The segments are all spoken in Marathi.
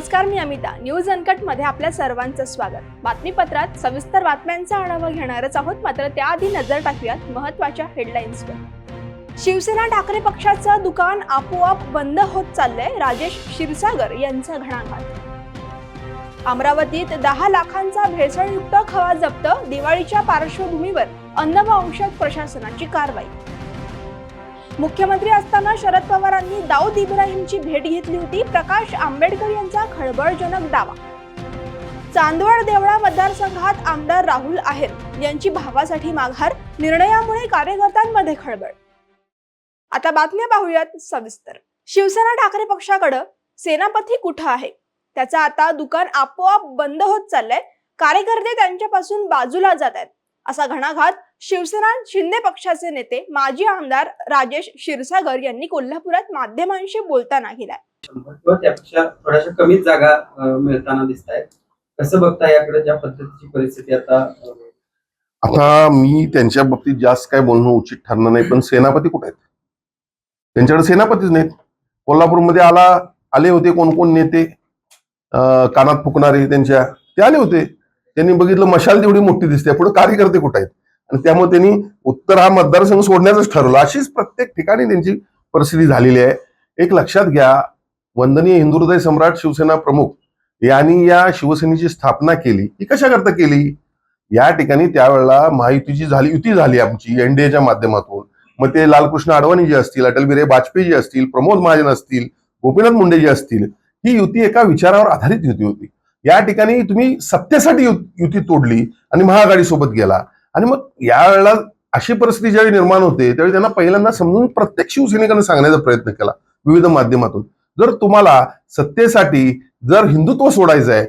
नमस्कार, मी अमिता. न्यूज अनकट मध्ये आपल्या सर्वांचं स्वागत. बातमीपत्रात सविस्तर बातम्यांचा आढावा घेणारच आहोत, मात्र त्याआधी नजर टाकूयात महत्त्वाच्या हेडलाईन्सवर. शिवसेना ठाकरे पक्षाचं दुकान आपोआप बंद होत चाललंय, राजेश क्षीरसागर यांचा घणाघात. अमरावतीत 10 लाखांचा भेसळयुक्त खवा जप्त, दिवाळीच्या पार्श्वभूमीवर अन्न व औषध प्रशासनाची कारवाई. मुख्यमंत्री असताना शरद पवारांनी दाऊद इब्राहिमची भेट घेतली होती, प्रकाश आंबेडकर यांचा खळबळजनक दावा. चांदवड देवळा मतदारसंघात आमदार राहुल आहेर यांची भावासाठी माघार, निर्णयामुळे कार्यकर्त्यांमध्ये खळबळ. आता बातम्या पाहूयात सविस्तर. शिवसेना ठाकरे पक्षाकडे सेनापती कुठं आहे, त्याचं आता दुकान आपोआप बंद होत चाललंय, कार्यकर्ते त्यांच्यापासून बाजूला जात आहेत, असा घणाघात शिवसेना शिंदे पक्षाचे नेते माजी आमदार राजेश क्षीरसागर यांनी कोल्हापुरात माध्यमांशी बोलताना केलाय. त्यापेक्षा थोड्याशा कमीच जागा मिळताना दिसत आहेत. कसं बघता याकडे, ज्या पद्धतीची परिस्थिती आता मी त्यांच्या बाबतीत जास्त काय बोलणं उचित ठरणार नाही, पण सेनापती कुठे आहेत? त्यांच्याकडे सेनापतीच नाहीत. कोल्हापूरमध्ये आले होते कोण कोण नेते, कानात फुकणारे त्यांच्या, ते आले होते. त्यांनी बघितलं मशाल तेवढी मोठी दिसते, पुढे कार्यकर्ते कुठे आहेत, आणि त्यामुळे त्यांनी उत्तर हा मतदारसंघ सोडण्याचंच ठरवलं. अशीच प्रत्येक ठिकाणी त्यांची परिस्थिती झालेली आहे. एक लक्षात घ्या, वंदनीय हिंदुहृदय सम्राट शिवसेना प्रमुख यांनी या शिवसेनेची स्थापना केली, ही कशाकरता केली? या ठिकाणी त्यावेळेला महायुतीची युती झाली आमची एनडीएच्या माध्यमातून. मग ते लालकृष्ण अडवाणी जे असतील, अटल बिहारी वाजपेयी जे असतील, प्रमोद महाजन असतील, गोपीनाथ मुंडे जे असतील, ही युती एका विचारावर आधारित युती होती. या ठिकाणी तुम्ही सत्तेसाठी युती तोडली आणि महाआघाडी सोबत गेला. आणि मग यावेळेला अशी परिस्थिती ज्यावेळी निर्माण होते त्यावेळी त्यांना पहिल्यांदा समजून प्रत्येक शिवसैनिकांना सांगण्याचा प्रयत्न केला विविध माध्यमातून. जर तुम्हाला सत्तेसाठी जर हिंदुत्व सोडायचं आहे,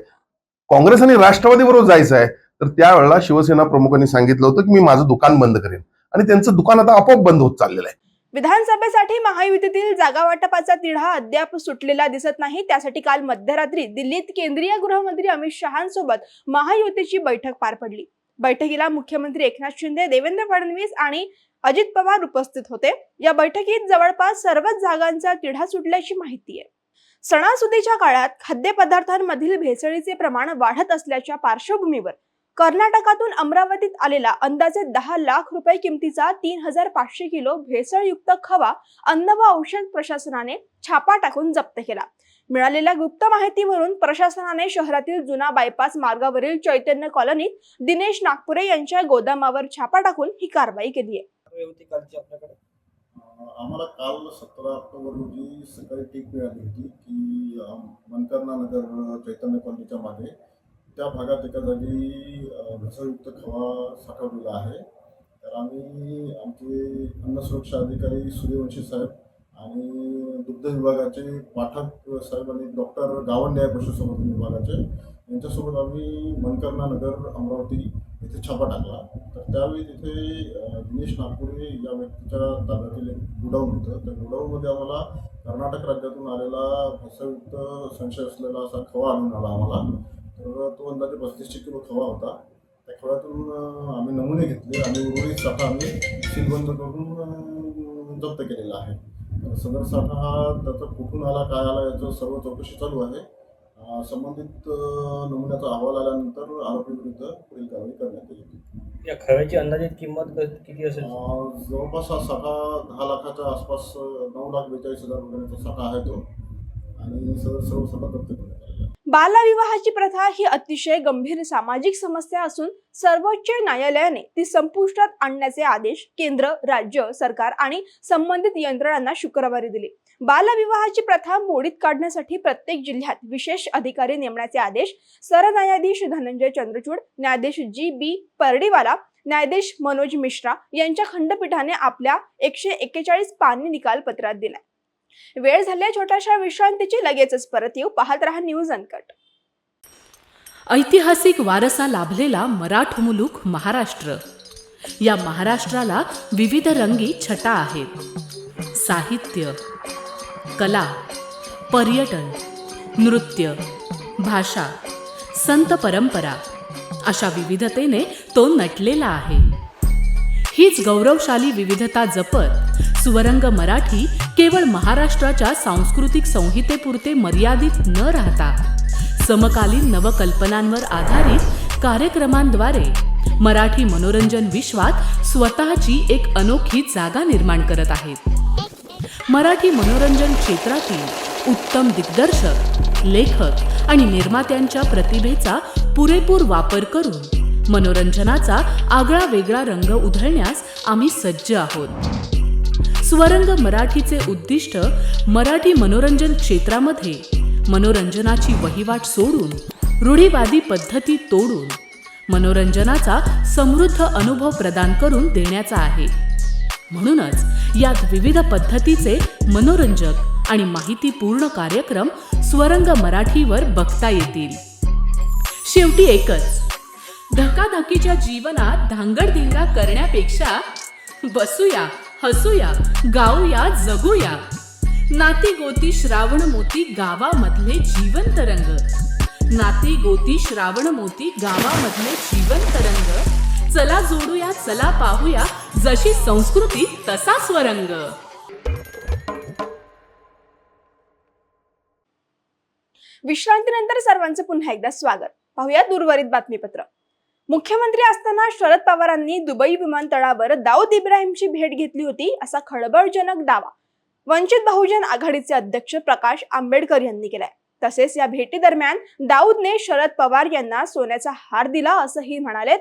काँग्रेस आणि राष्ट्रवादी बरोबर जायचं आहे, तर त्यावेळेला शिवसेना प्रमुखांनी सांगितलं होतं की मी माझं दुकान बंद करेन, आणि त्यांचं दुकान आता आपोआप बंद होत चाललेलं आहे. विधानसभेसाठी महायुतीतील जागा वाटपाचा तिढा अद्याप सुटलेला दिसत नाही. त्यासाठी काल मध्यरात्री दिल्लीत केंद्रीय गृहमंत्री अमित शहांसोबत महायुतीची बैठक पार पडली. बैठकीला मुख्यमंत्री एकनाथ शिंदे, देवेंद्र फडणवीस आणि अजित पवार उपस्थित होते. या बैठकीत जवळपास सर्वच जागांचा तिढा सुटल्याची माहिती आहे. सणासुदीच्या काळात खाद्यपदार्थांमधील भेसळीचे प्रमाण वाढत असल्याच्या पार्श्वभूमीवर कर्नाटकातून अमरावतीत आलेला अंदाजे 10 लाख रुपये किमतीचा 3500 किलो भेसळयुक्त खवा अन्न व औषध प्रशासनाने छापा टाकून जप्त केला. मिळालेल्या गुप्त माहितीवरून प्रशासनाने शहरातील जुना बायपास मार्गावरील चैतन्य कॉलनीत दिनेश नागपुरे यांच्या गोदामावर छापा टाकून ही कारवाई केली आहे. आम्हाला काल 17 ऑक्टोबर रोजी सकाळी टीप मिळाली होती की मनकर्णा नगर चैतन्य कॉलनीच्या मागे त्या भागात एका जागी भेसळयुक्त खवा साठवलेला आहे. तर आम्ही आमचे अन्न सुरक्षा अधिकारी सूर्यवंशी साहेब आणि दुग्ध विभागाचे पाठक साहेब आणि डॉक्टर गावंडे आहे पशुसंवर्धन विभागाचे, यांच्यासोबत आम्ही मनकर्णा नगर अमरावती येथे छापा टाकला. तर त्यावेळी तिथे दिनेश नागपुरे या व्यक्तीच्या ताब्यातील एक गोडाऊन होतं. त्या गोडाऊनमध्ये आम्हाला कर्नाटक राज्यातून आलेला भेसळयुक्त संशय असलेला असा खवा आणून आला आम्हाला. तर तो अंदाजे 3500 किलो खवा होता. त्या खव्यातून आम्ही नमुने घेतले आणि उर्वरित साठा आम्ही सीलबंद करून जप्त केलेला आहे. सदर साठा हा त्याचा कुठून आला, काय आला, याचं सर्व चौकशी चालू आहे. संबंधित नमुन्याचा अहवाल आल्यानंतर आरोपी विरुद्ध पुढील कारवाई करण्यात येईल. या खव्याची अंदाजित किंमत किती असेल? जवळपास हा साठा 10 लाखाच्या आसपास 9,42,000 रुपयांचा साठा आहे तो, आणि सर्व साठा जप्त करण्यात आलेला आहे. बालविवाहाची प्रथा ही अतिशय गंभीर सामाजिक समस्या असून सर्वोच्च न्यायालयाने ती संपुष्टात आणण्याचे आदेश केंद्र, राज्य सरकार आणि संबंधित यंत्रणांना शुक्रवारी दिले. बालविवाहाची प्रथा मोडीत काढण्यासाठी प्रत्येक जिल्ह्यात विशेष अधिकारी नेमण्याचे आदेश सरन्यायाधीश धनंजय चंद्रचूड, न्यायाधीश जी.बी. परडीवाला, न्यायाधीश मनोज मिश्रा यांच्या खंडपीठाने आपल्या 141 पानी निकाल पत्रात दिलाय. वेळ झाल्या छोट्याशा विश्रांतीची, लगेचच परत येऊ. पाहत रहा न्यूज अनकट. ऐतिहासिक वारसा लाभलेला मराठा मुलूक महाराष्ट्र. या महाराष्ट्राला विविध रंगी छटा आहेत. साहित्य, कला, पर्यटन, नृत्य, भाषा, संत परंपरा अशा विविधतेने तो नटलेला आहे. हीच गौरवशाली विविधता जपत सुवरंग मराठी केवळ महाराष्ट्राच्या सांस्कृतिक संहितेपुरते मर्यादित न राहता समकालीन नवकल्पनांवर आधारित कार्यक्रमांद्वारे मराठी मनोरंजन विश्वात स्वतःची एक अनोखी जागा निर्माण करत आहेत. मराठी मनोरंजन क्षेत्रातील उत्तम दिग्दर्शक, लेखक आणि निर्मात्यांच्या प्रतिभेचा पुरेपूर वापर करून मनोरंजनाचा आगळा वेगळा रंग उधळण्यास आम्ही सज्ज आहोत. स्वरंग मराठीचे उद्दिष्ट मराठी मनोरंजन क्षेत्रामध्ये मनोरंजनाची वहिवाट सोडून, रूढीवादी पद्धती तोडून मनोरंजनाचा समृद्ध अनुभव प्रदान करून देण्याचा आहे. म्हणूनच यात विविध पद्धतीचे मनोरंजक आणि माहितीपूर्ण कार्यक्रम स्वरंग मराठीवर बघता येतील. शेवटी एकच, धकाधकीच्या जीवनात धांगडधिंगा करण्यापेक्षा बसूया, हसूया, गाऊया, जगूया. नाती गोती श्रावण मोती गावामधले जीवंत रंग. नाती गोती श्रावण मोती गावामधले जीवंत रंग. चला जोडूया, चला पाहूया, जशी संस्कृती तसा स्वरंग. विश्रांतीनंतर सर्वांचं पुन्हा एकदा स्वागत. पाहूया उर्वरित बातमीपत्र. मुख्यमंत्री असताना शरद पवारांनी दुबई विमानतळावर दाऊद इब्राहिमची भेट घेतली होती, असा खळबळजनक दावा वंचित बहुजन आघाडीचे अध्यक्ष प्रकाश आंबेडकर यांनी केलाय. तसेच या भेटी दरम्यान दाऊदने शरद पवार यांना सोन्याचा हार दिला असंही म्हणालेत.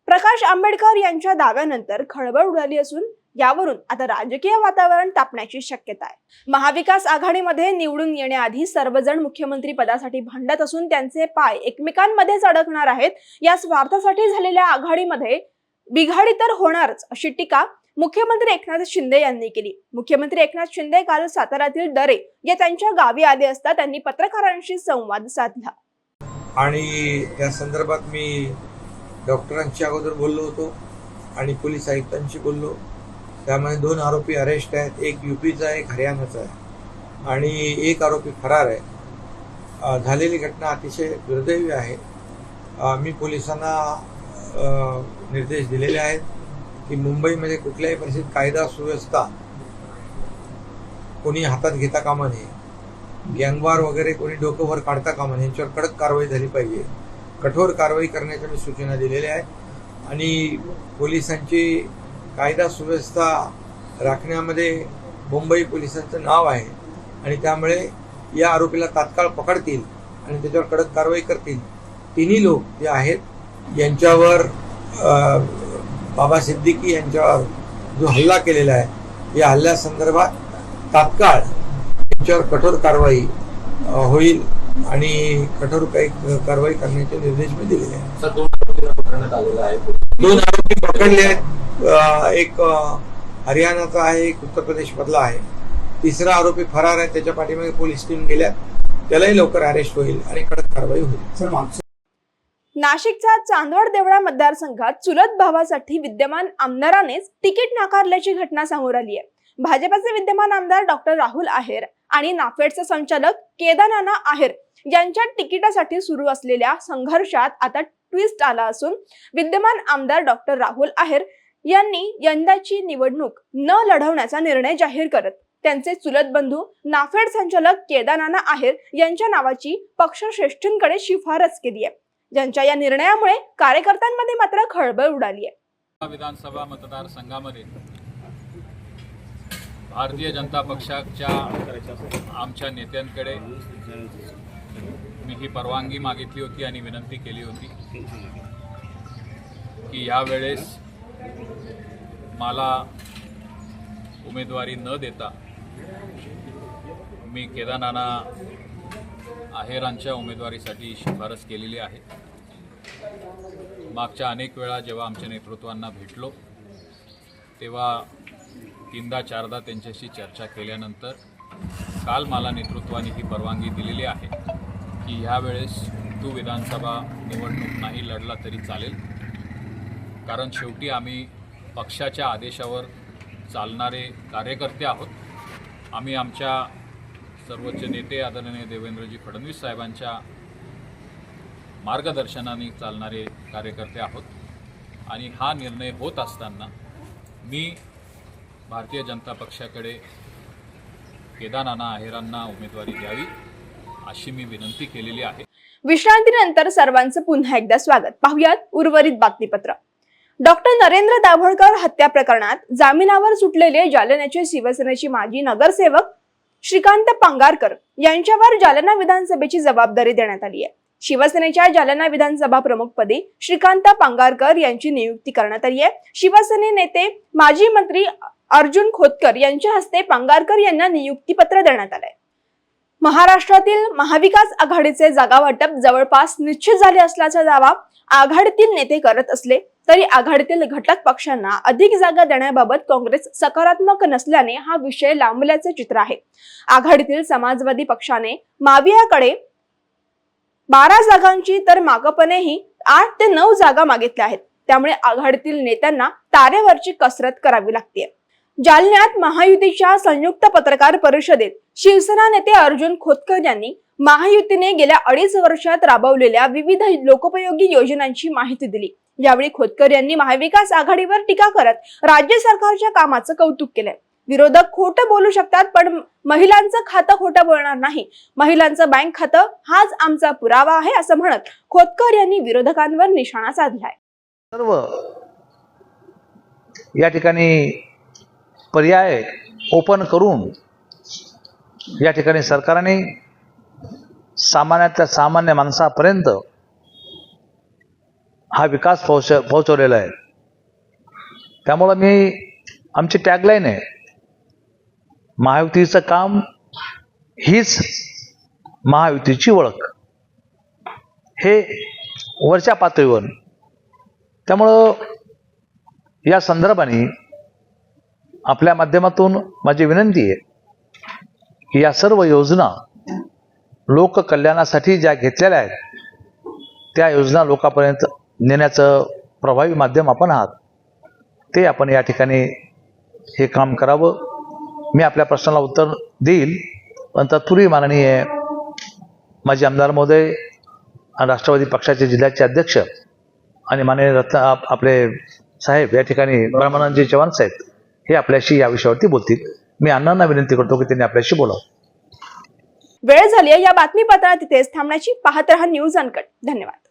प्रकाश आंबेडकर यांच्या दाव्यानंतर खळबळ उडाली असून यावरून आता राजकीय वातावरण तापण्याची शक्यता आहे. महाविकास आघाडीमध्ये निवडून येण्याआधी सर्वजण मुख्यमंत्री पदासाठी भांडत असून त्यांचे पाय एकमेकांमध्येच अडकणार आहेत. या स्वार्थासाठी झालेल्या आघाडीमध्ये बिघाडी तर होणारच, अशी टीका मुख्यमंत्री एकनाथ शिंदे यांनी केली. मुख्यमंत्री एकनाथ शिंदे काल साताऱ्यातील दरे या त्यांच्या गावी आले असता त्यांनी पत्रकारांशी संवाद साधला. आणि त्या संदर्भात मी डॉक्टरांच्या अगोदर बोललो होतो आणि पोलीस आयुक्तांशी बोललो. त्यामध्ये 2 आरोपी अरेस्ट आहेत. एक यूपीचा आहे, एक हरियाणाचा आहे आणि एक आरोपी फरार आहे. झालेली घटना अतिशय दुर्दैवी आहे. मी पोलिसांना निर्देश दिलेले आहेत की मुंबईमध्ये कुठल्याही परिस्थितीत कायदा सुव्यवस्था कोणी हातात घेता कामा नये. गँगवार वगैरे कोणी डोकं वर काढता कामा नये. यांच्यावर कडक कारवाई झाली पाहिजे. कठोर कारवाई करण्याच्या मी सूचना दिलेल्या आहेत. आणि पोलिसांची कायदा सुव्यवस्था राखण्यामध्ये मुंबई पोलिसांचं नाव आहे आणि त्यामुळे या आरोपीला तात्काळ पकडतील आणि त्याच्यावर कडक कारवाई करतील. तिन्ही लोक जे आहेत यांच्यावर बाबा सिद्दीकी यांच्यावर जो हल्ला केलेला आहे या हल्ल्यासंदर्भात तात्काळ यांच्यावर कठोर कारवाई होईल आणि कठोर कारवाई करण्याचे निर्देश मी दिलेले आहेत. 2 आरोपींना पकडण्यात आलेला आहे. 2 आरोपी पकडले आहेत. एक हरियाणाचा आहे, एक उत्तर प्रदेश मधला आहे. 3रा आरोपी फरार आहे. त्याच्या पाठीमागे पोलीस टीम गेल्या. त्यालाही लवकर अरेस्ट होईल आणि कडक कारवाई होईल. नाशिकच्या चांदवड देवळा मतदारसंघात चुलत भावासाठी विद्यमान आमदारानेच तिकीट नाकारल्याची घटना समोर आली आहे. भाजपचे विद्यमान आमदार डॉक्टर राहुल आहेर आणि नाफेडचे संचालक केदारनाना आहेर यांच्या तिकिटासाठी सुरू असलेल्या संघर्षात आता ट्विस्ट आला असून विद्यमान आमदार डॉक्टर राहुल आहेर यांनी यंदाची निवडणूक न लढवण्याचा निर्णय जाहीर करत त्यांचे चुलत बंधू नाफेड संचालक केदारनाना आहेर यांच्या नावाची पक्षश्रेष्ठींकडे शिफारस केली आहे. ज्यांच्या या निर्णयामुळे कार्यकर्त्यांमध्ये मात्र खळबळ उडाली आहे. विधानसभा मतदारसंघामध्ये भारतीय जनता पक्षाच्या आमच्या नेत्यांकडे मी ही परवानगी मागितली होती आणि विनंती केली होती की यावेळेस मला उमेदवारी न देता मी केदारनाना आहेरांच्या उमेदवारीसाठी शिफारस केलेली आहे. मागच्या अनेक वेळा जेव्हा आमच्या नेतृत्वांना भेटलो तेव्हा 3दा-4दा त्यांच्याशी चर्चा केल्यानंतर काल मला नेतृत्वाने ही परवानगी दिलेली आहे की ह्यावेळेस तू विधानसभा निवडणूक नाही लढला तरी चालेल, कारण शेवटी आम्ही पक्षाच्या आदेशावर चालणारे कार्यकर्ते आहोत. आम्ही आमच्या सर्वोच्च नेते आदरणीय देवेंद्रजी फडणवीस साहेबांच्या मार्गदर्शनाने चालणारे कार्यकर्ते आहोत आणि हा निर्णय होत असताना मी भारतीय जनता पक्षाकडे केदारनाना आहेरांना उमेदवारी द्यावी अशी मी विनंती केलेली आहे. विश्रांतीनंतर सर्वांचं पुन्हा एकदा स्वागत. पाहुयात उर्वरित बातमीपत्र. डॉक्टर नरेंद्र दाभोळकर हत्या प्रकरणात जामिनावर सुटलेले जालन्याचे शिवसेनेचे माजी नगरसेवक श्रीकांत पांगारकर यांच्यावर जालना विधानसभेची जबाबदारी देण्यात आली आहे. शिवसेनेच्या जालना विधानसभा प्रमुखपदी श्रीकांत पांगारकर यांची नियुक्ती करण्यात आली आहे. शिवसेने नेते माजी मंत्री अर्जुन खोतकर यांच्या हस्ते पांगारकर यांना नियुक्तीपत्र देण्यात आलंय. महाराष्ट्रातील महाविकास आघाडीचे जागा वाटप जवळपास निश्चित झाले असल्याचा दावा आघाडीतील नेते करत असले तरी आघाडीतील घटक पक्षांना अधिक जागा देण्याबाबत काँग्रेस सकारात्मक नसल्याने हा विषय लांबल्याचे चित्र आहे. आघाडीतील समाजवादी पक्षाने मावियाकडे 12 जागांची तर माकपनेही 8 ते 9 जागा मागितल्या आहेत. त्यामुळे आघाडीतील नेत्यांना तारेवरची कसरत करावी लागते. जालन्यात महायुतीच्या संयुक्त पत्रकार परिषदेत शिवसेना नेते अर्जुन खोतकर यांनी महायुतीने गेल्या 2.5 वर्षात राबवलेल्या विविध लोकोपयोगी योजनांची माहिती दिली. यावेळी खोतकर यांनी महाविकास आघाडीवर टीका करत राज्य सरकारच्या कामाचं कौतुक केलंय. विरोधक खोटं बोलू शकतात पण महिलांचं खातं खोटं बोलणार नाही, महिलांचं बँक खातं हाच आमचा पुरावा आहे असं म्हणत खोतकर यांनी विरोधकांवर निशाणा साधलाय. सर्व या ठिकाणी पर्याय ओपन करून या ठिकाणी सरकारने सामान्यातल्या सामान्य माणसापर्यंत हा विकास पोहोचवलेला आहे. त्यामुळं आमची टॅगलाईन आहे, महायुतीचं काम हीच महायुतीची ओळख. हे वरच्या पातळीवर. त्यामुळं या संदर्भाने आपल्या माध्यमातून माझी विनंती आहे की या सर्व योजना लोककल्याणासाठी ज्या घेतलेल्या आहेत त्या योजना लोकांपर्यंत नेण्याचं प्रभावी माध्यम आपण आहात. ते आपण या ठिकाणी हे काम करावं. मी आपल्या प्रश्नाला उत्तर देईल, पण तत्पूर्वी माननीय माजी आमदार महोदय आणि राष्ट्रवादी पक्षाचे जिल्ह्याचे अध्यक्ष आणि माननीय आपले साहेब या ठिकाणी ब्रह्मानंदजी चव्हाण साहेब हे आपल्याशी या विषयावरती बोलतील. मी अण्णांना विनंती करतो की त्यांनी आपल्याशी बोलावं. वेळ झाली या बातमीपत्रात तिथेच थांबण्याची. पाहत रहा न्यूज अनकट. धन्यवाद.